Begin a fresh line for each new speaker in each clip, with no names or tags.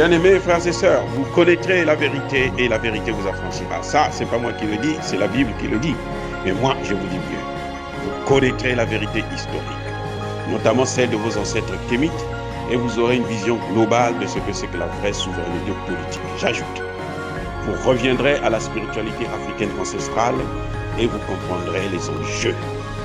Bien-aimés frères et sœurs, vous connaîtrez la vérité et la vérité vous affranchira. Ça, c'est pas moi qui le dis, c'est la Bible qui le dit. Mais moi, je vous dis mieux. Vous connaîtrez la vérité historique, notamment celle de vos ancêtres kémites, et vous aurez une vision globale de ce que c'est que la vraie souveraineté politique. J'ajoute, vous reviendrez à la spiritualité africaine ancestrale et vous comprendrez les enjeux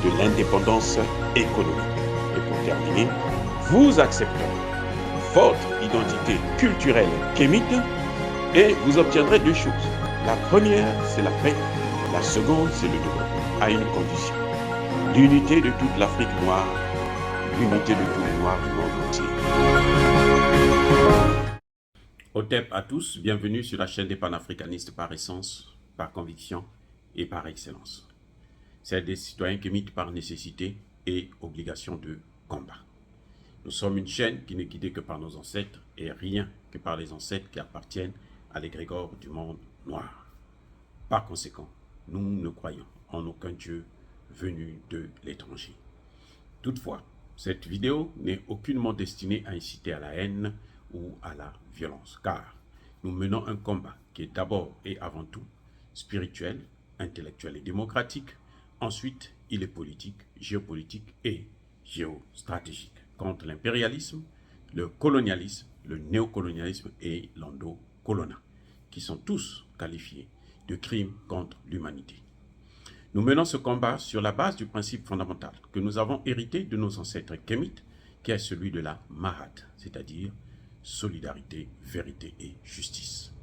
de l'indépendance économique. Et pour terminer, vous accepterez votre identité culturelle kémite et vous obtiendrez deux choses. La première, c'est la paix. La seconde, c'est le développement, à une condition. L'unité de toute l'Afrique noire, l'unité de tous les Noirs du monde entier. Otep à tous, bienvenue sur la chaîne des panafricanistes par essence, par conviction et par excellence. C'est des citoyens kémites par nécessité et obligation de combat. Nous sommes une chaîne qui n'est guidée que par nos ancêtres et rien que par les ancêtres qui appartiennent à l'égrégore du monde noir. Par conséquent, nous ne croyons en aucun Dieu venu de l'étranger. Toutefois, cette vidéo n'est aucunement destinée à inciter à la haine ou à la violence, car nous menons un combat qui est d'abord et avant tout spirituel, intellectuel et démocratique. Ensuite, il est politique, géopolitique et géostratégique contre l'impérialisme, le colonialisme, le néocolonialisme et l'endocolonat, qui sont tous qualifiés de crimes contre l'humanité. Nous menons ce combat sur la base du principe fondamental que nous avons hérité de nos ancêtres kémites, qui est celui de la Mahat, c'est-à-dire solidarité, vérité et justice.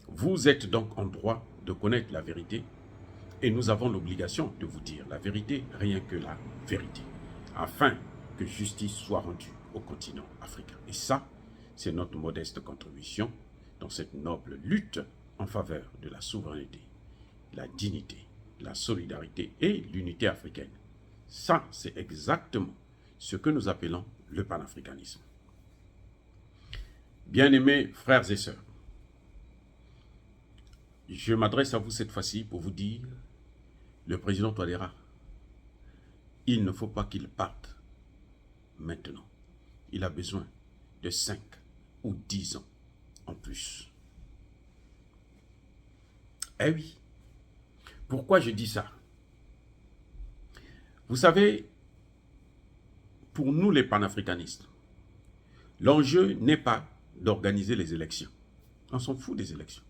Vous êtes donc en droit de connaître la vérité et nous avons l'obligation de vous dire la vérité, rien que la vérité, afin que justice soit rendue au continent africain. Et ça, c'est notre modeste contribution dans cette noble lutte en faveur de la souveraineté, la dignité, la solidarité et l'unité africaine. Ça, c'est exactement ce que nous appelons le panafricanisme. Bien-aimés frères et sœurs, je m'adresse à vous cette fois-ci pour vous dire, le président Touadéra, il ne faut pas qu'il parte maintenant. Il a besoin de 5 ou 10 ans en plus. Eh oui. Pourquoi je dis ça? Vous savez, pour nous les panafricanistes, l'enjeu n'est pas d'organiser les élections. On s'en fout des élections.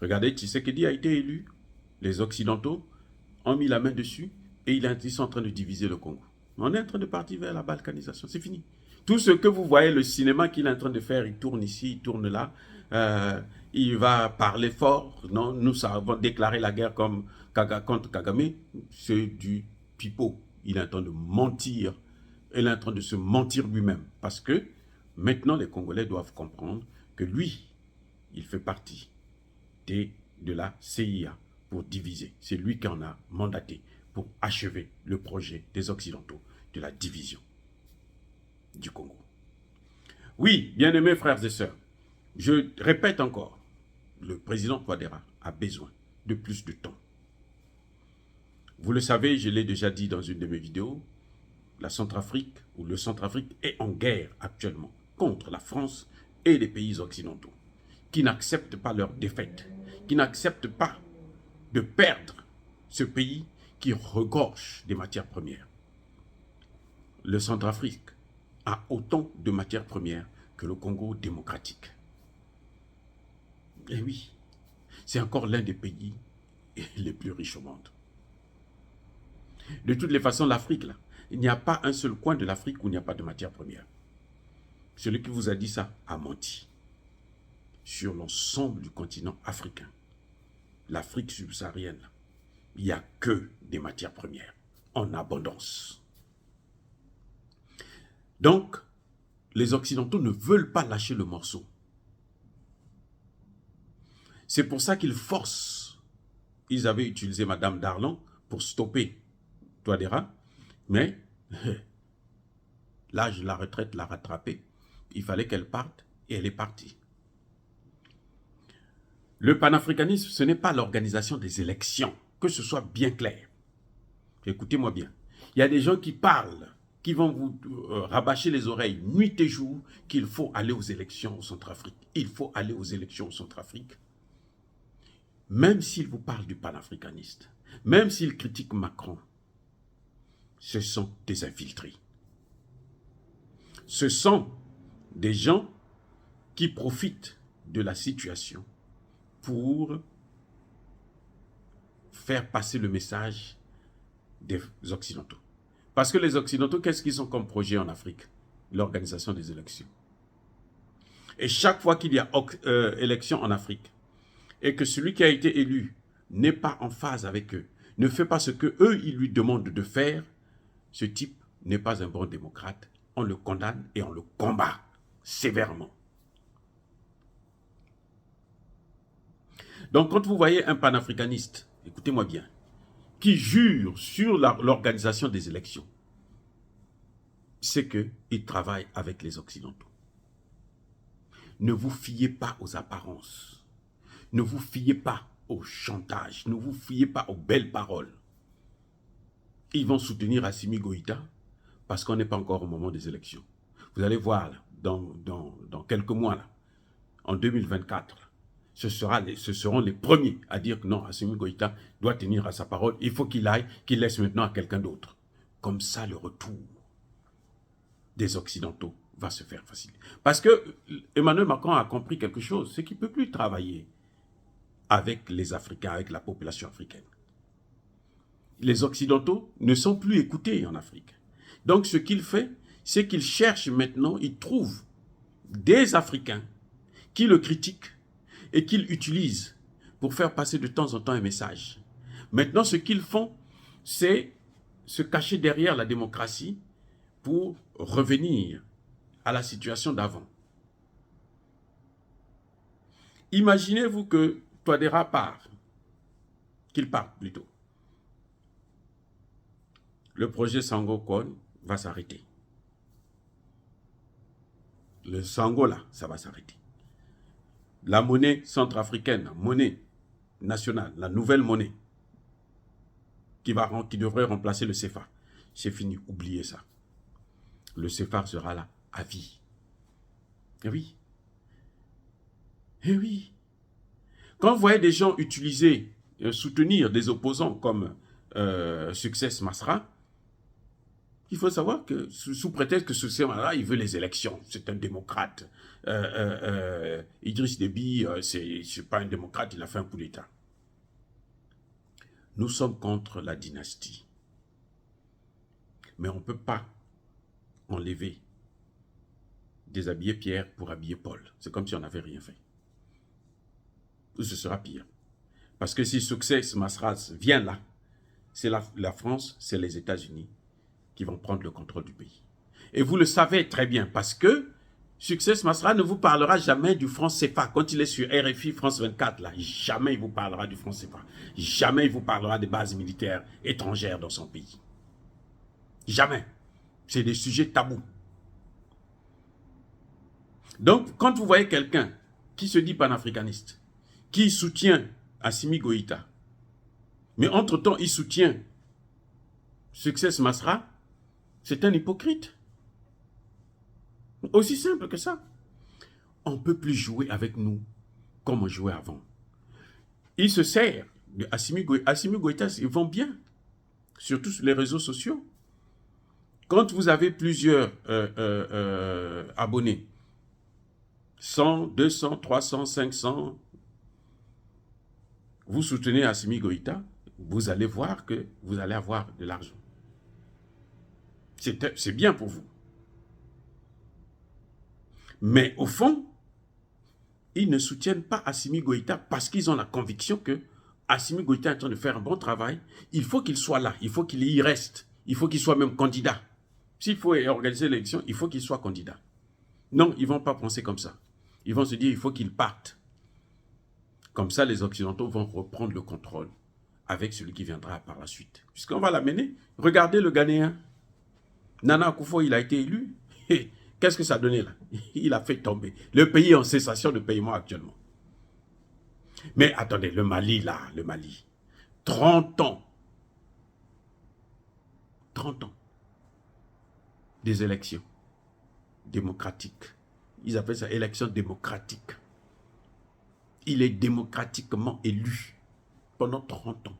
Regardez, Tshisekedi a été élu, les Occidentaux ont mis la main dessus et ils sont en train de diviser le Congo. On est en train de partir vers la balkanisation, c'est fini. Tout ce que vous voyez, le cinéma qu'il est en train de faire, il tourne ici, il tourne là, il va parler fort, non, nous avons déclaré la guerre comme contre Kagame, c'est du pipeau. Il est en train de mentir, il est en train de se mentir lui-même, parce que maintenant les Congolais doivent comprendre que lui, il fait partie de la CIA pour diviser. C'est lui qui en a mandaté pour achever le projet des Occidentaux de la division du Congo. Oui, bien-aimés frères et sœurs, je répète encore, le président Touadéra a besoin de plus de temps. Vous le savez, je l'ai déjà dit dans une de mes vidéos, la Centrafrique ou le Centrafrique est en guerre actuellement contre la France et les pays occidentaux qui n'acceptent pas leur défaite, qui n'acceptent pas de perdre ce pays qui regorge des matières premières. Le Centrafrique a autant de matières premières que le Congo démocratique. Et oui, c'est encore l'un des pays les plus riches au monde. De toutes les façons, l'Afrique, là, il n'y a pas un seul coin de l'Afrique où il n'y a pas de matières premières. Celui qui vous a dit ça a menti. Sur l'ensemble du continent africain, l'Afrique subsaharienne, il n'y a que des matières premières en abondance. Donc, les Occidentaux ne veulent pas lâcher le morceau. C'est pour ça qu'ils forcent. Ils avaient utilisé Madame Darlan pour stopper Touadéra, mais l'âge de la retraite l'a rattrapée. Il fallait qu'elle parte et elle est partie. Le panafricanisme, ce n'est pas l'organisation des élections, que ce soit bien clair. Écoutez-moi bien. Il y a des gens qui parlent qui vont vous rabâcher les oreilles nuit et jour qu'il faut aller aux élections au Centrafrique. Il faut aller aux élections au Centrafrique. Même s'ils vous parlent du panafricaniste, même s'ils critiquent Macron, ce sont des infiltrés. Ce sont des gens qui profitent de la situation pour faire passer le message des Occidentaux. Parce que les Occidentaux, qu'est-ce qu'ils ont comme projet en Afrique? L'organisation des élections. Et chaque fois qu'il y a élection en Afrique, et que celui qui a été élu n'est pas en phase avec eux, ne fait pas ce que eux ils lui demandent de faire, ce type n'est pas un bon démocrate. On le condamne et on le combat sévèrement. Donc quand vous voyez un panafricaniste, écoutez-moi bien, qui jure sur l'organisation des élections, c'est qu'il travaille avec les Occidentaux. Ne vous fiez pas aux apparences. Ne vous fiez pas au chantage. Ne vous fiez pas aux belles paroles. Ils vont soutenir Assimi Goïta parce qu'on n'est pas encore au moment des élections. Vous allez voir là, dans quelques mois, là, en 2024, ce seront les premiers à dire que non, Assimi Goïta doit tenir à sa parole. Il faut qu'il aille, qu'il laisse maintenant à quelqu'un d'autre. Comme ça, le retour des Occidentaux va se faire facile. Parce que Emmanuel Macron a compris quelque chose, c'est qu'il ne peut plus travailler avec les Africains, avec la population africaine. Les Occidentaux ne sont plus écoutés en Afrique. Donc ce qu'il fait, c'est qu'il cherche maintenant, il trouve des Africains qui le critiquent et qu'il utilise pour faire passer de temps en temps un message. Maintenant, ce qu'ils font, c'est se cacher derrière la démocratie pour revenir à la situation d'avant. Imaginez-vous que Touadéra part, qu'il parte plutôt. Le projet Sango Kon va s'arrêter. Le Sango là, ça va s'arrêter. La monnaie centrafricaine, la monnaie nationale, la nouvelle monnaie qui devrait remplacer le CFA, c'est fini, oubliez ça. Le CFA sera là à vie. Eh oui. Eh oui. Quand vous voyez des gens utiliser, soutenir des opposants comme Succès Masra, il faut savoir que sous prétexte que Succès Masra, il veut les élections. C'est un démocrate. Idriss Déby, c'est pas un démocrate, il a fait un coup d'État. Nous sommes contre la dynastie. Mais on ne peut pas enlever, déshabiller Pierre pour habiller Paul. C'est comme si on n'avait rien fait. Ou ce sera pire. Parce que si Succès Masras vient là, c'est la France, c'est les États-Unis qui vont prendre le contrôle du pays. Et vous le savez très bien, parce que Succès Masra ne vous parlera jamais du franc CFA. Quand il est sur RFI France 24, là, jamais il vous parlera du franc CFA. Jamais il vous parlera des bases militaires étrangères dans son pays. Jamais. C'est des sujets tabous. Donc, quand vous voyez quelqu'un qui se dit panafricaniste, qui soutient Assimi Goïta, mais entre-temps, il soutient Succès Masra, c'est un hypocrite. Aussi simple que ça. On ne peut plus jouer avec nous comme on jouait avant. Il se sert de Assimi Goïta. Assimi Goïta, ils vont bien, surtout sur les réseaux sociaux. Quand vous avez plusieurs abonnés, 100, 200, 300, 500, vous soutenez Assimi Goïta, vous allez voir que vous allez avoir de l'argent. C'est bien pour vous. Mais au fond, ils ne soutiennent pas Assimi Goïta parce qu'ils ont la conviction que Assimi Goïta est en train de faire un bon travail. Il faut qu'il soit là, il faut qu'il y reste, il faut qu'il soit même candidat. S'il faut organiser l'élection, il faut qu'il soit candidat. Non, ils ne vont pas penser comme ça. Ils vont se dire il faut qu'il parte. Comme ça, les Occidentaux vont reprendre le contrôle avec celui qui viendra par la suite. Puisqu'on va l'amener. Regardez le Ghanéen. Nana Akufo, il a été élu. Qu'est-ce que ça a donné là? Il a fait tomber. Le pays est en cessation de paiement actuellement. Mais attendez, le Mali là, le Mali. 30 ans. 30 ans. des élections démocratiques. Ils appellent ça élection démocratique. Il est démocratiquement élu pendant 30 ans.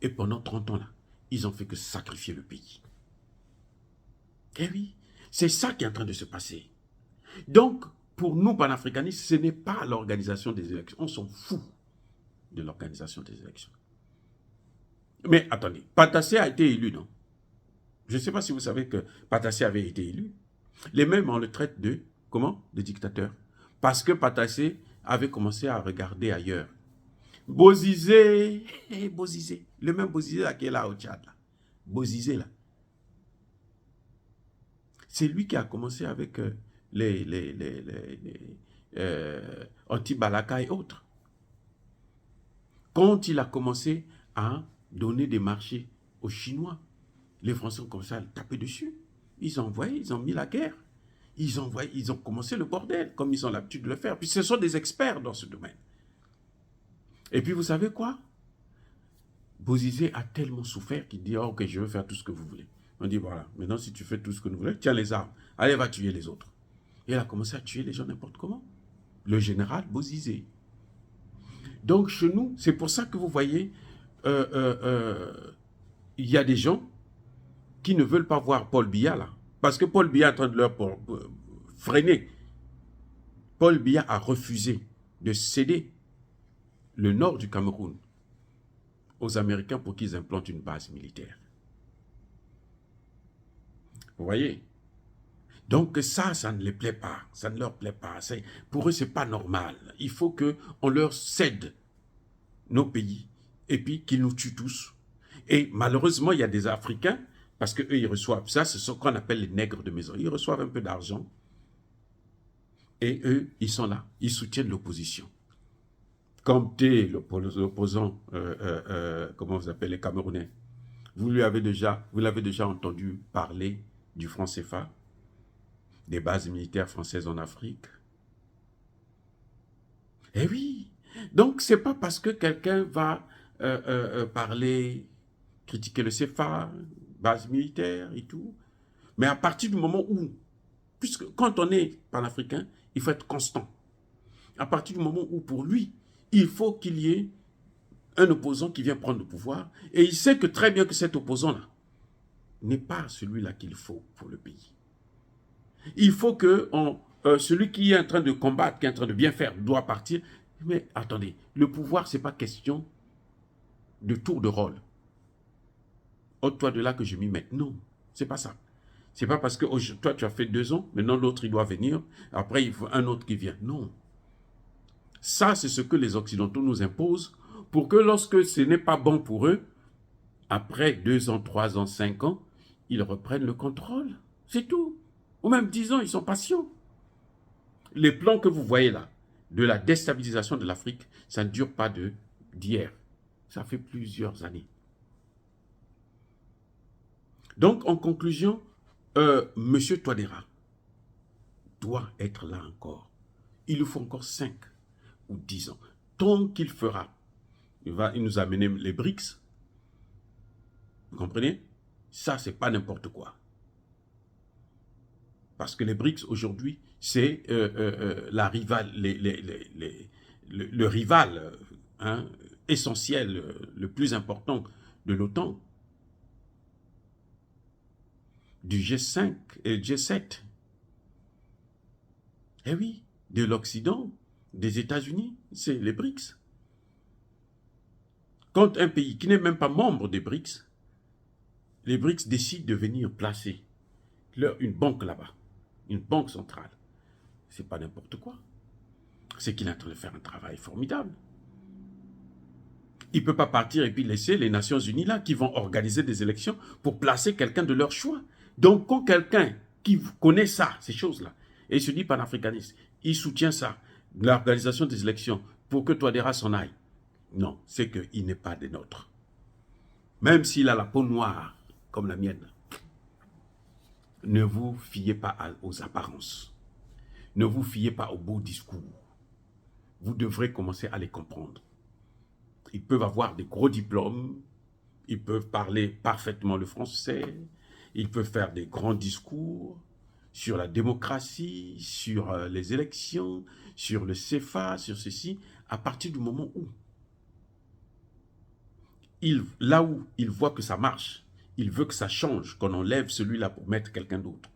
Et pendant 30 ans là, ils ont fait que sacrifier le pays. Eh oui, c'est ça qui est en train de se passer. Donc, pour nous, panafricanistes, ce n'est pas l'organisation des élections. On s'en fout de l'organisation des élections. Mais attendez, Patassé a été élu, non? Je ne sais pas si vous savez que Patassé avait été élu. Les mêmes, on le traite de, comment? De dictateur. Parce que Patassé avait commencé à regarder ailleurs. Bozizé, Bozizé, le même Bozizé là qui est là au Tchad, là. Bozizé là. C'est lui qui a commencé avec les anti-Balaka et autres. Quand il a commencé à donner des marchés aux Chinois, les Français ont commencé à le taper dessus. Ils ont envoyé, ils ont mis la guerre. Ils ont commencé le bordel, comme ils ont l'habitude de le faire. Puis ce sont des experts dans ce domaine. Et puis vous savez quoi? Bozizé a tellement souffert qu'il dit, oh, ok, je veux faire tout ce que vous voulez. On dit, voilà, maintenant si tu fais tout ce que nous voulons, tiens les armes, allez, va tuer les autres. Et il a commencé à tuer les gens n'importe comment. Le général Bozizé. Donc chez nous, c'est pour ça que vous voyez, il y a des gens qui ne veulent pas voir Paul Biya là. Parce que Paul Biya est en train de leur freiner. Paul Biya a refusé de céder le nord du Cameroun aux Américains pour qu'ils implantent une base militaire. Vous voyez? Donc ça ne les plaît pas, ça ne leur plaît pas. Pour eux, ce n'est pas normal. Il faut qu'on leur cède nos pays et puis qu'ils nous tuent tous. Et malheureusement, il y a des Africains, parce qu'eux, ils reçoivent ça, c'est ce qu'on appelle les nègres de maison. Ils reçoivent un peu d'argent et eux, ils sont là, ils soutiennent l'opposition. Comme l'opposant, comment vous appelez les Camerounais, vous l'avez déjà entendu parler du franc CFA, des bases militaires françaises en Afrique. Eh oui, donc c'est pas parce que quelqu'un va parler, critiquer le CFA, base militaire et tout, mais à partir du moment où, puisque quand on est panafricain, il faut être constant. À partir du moment où pour lui, il faut qu'il y ait un opposant qui vient prendre le pouvoir, et il sait que très bien que cet opposant-là n'est pas celui-là qu'il faut pour le pays. Il faut que celui qui est en train de combattre, qui est en train de bien faire, doit partir. Mais attendez, le pouvoir, ce n'est pas question de tour de rôle. Ôte-toi de là que je m'y mette. Non, ce n'est pas ça. Ce n'est pas parce que toi, tu as fait 2 ans, maintenant l'autre, il doit venir, après, il faut un autre qui vient. Non. Ça, c'est ce que les Occidentaux nous imposent pour que lorsque ce n'est pas bon pour eux, après 2 ans, 3 ans, 5 ans, ils reprennent le contrôle. C'est tout. Ou même 10 ans, ils sont patients. Les plans que vous voyez là, de la déstabilisation de l'Afrique, ça ne dure pas d'hier. Ça fait plusieurs années. Donc, en conclusion, M. Touadéra doit être là encore. Il lui faut encore 5 ou 10 ans. Tant qu'il fera, il nous amèner les BRICS. Vous comprenez? Ça, c'est pas n'importe quoi. Parce que les BRICS, aujourd'hui, c'est le rival essentiel, le plus important de l'OTAN, du G5 et G7. Eh oui, de l'Occident, des États-Unis, c'est les BRICS. Quand un pays qui n'est même pas membre des BRICS, les BRICS décident de venir placer une banque là-bas, une banque centrale. C'est pas n'importe quoi. C'est qu'il est en train de faire un travail formidable. Il ne peut pas partir et puis laisser les Nations Unies là qui vont organiser des élections pour placer quelqu'un de leur choix. Donc quand quelqu'un qui connaît ça, ces choses-là, et il se dit panafricaniste, il soutient ça, l'organisation des élections, pour que Touadéra s'en aille. Non, c'est qu'il n'est pas des nôtres. Même s'il a la peau noire, comme la mienne, ne vous fiez pas aux apparences. Ne vous fiez pas aux beaux discours. Vous devrez commencer à les comprendre. Ils peuvent avoir des gros diplômes, ils peuvent parler parfaitement le français, Il peut faire des grands discours sur la démocratie, sur les élections, sur le CFA, sur ceci, à partir du moment où là où il voit que ça marche, il veut que ça change, qu'on enlève celui-là pour mettre quelqu'un d'autre.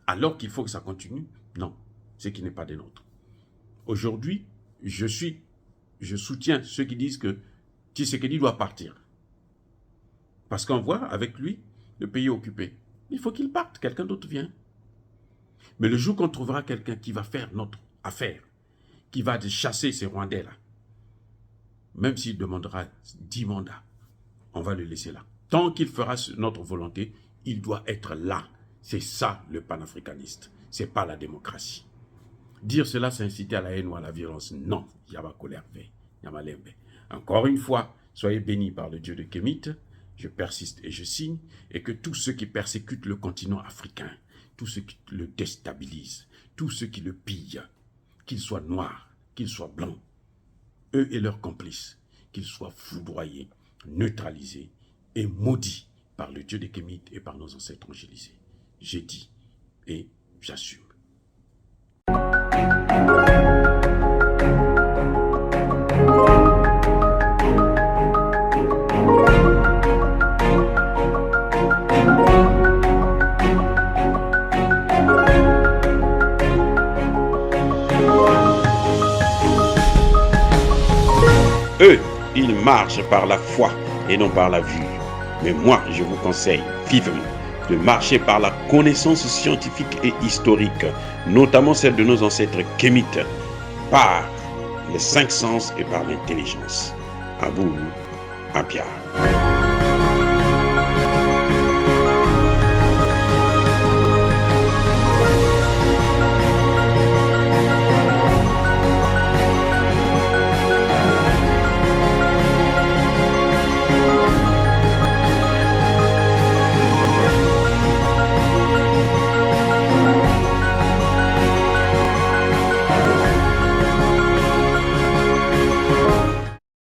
Alors qu'il faut que ça continue, non, ce qui n'est pas des nôtres. Aujourd'hui, je soutiens ceux qui disent que Tshisekedi doit partir. Parce qu'on voit, avec lui, le pays est occupé. Il faut qu'il parte, quelqu'un d'autre vient. Mais le jour qu'on trouvera quelqu'un qui va faire notre affaire, qui va chasser ces Rwandais-là, même s'il demandera 10 mandats, on va le laisser là. Tant qu'il fera notre volonté, il doit être là. C'est ça le panafricaniste. Ce n'est pas la démocratie. Dire cela, c'est inciter à la haine ou à la violence. Non, encore une fois, soyez bénis par le Dieu de Kémit. Je persiste et je signe. Et que tous ceux qui persécutent le continent africain, tous ceux qui le déstabilisent, tous ceux qui le pillent, qu'ils soient noirs, qu'ils soient blancs, eux et leurs complices, qu'ils soient foudroyés, neutralisés et maudits par le Dieu des Kémites et par nos ancêtres angélisés. J'ai dit et j'assume. Eux, ils marchent par la foi et non par la vue. Mais moi, je vous conseille vivement de marcher par la connaissance scientifique et historique, notamment celle de nos ancêtres kémites, par les 5 sens et par l'intelligence. À vous, Apia.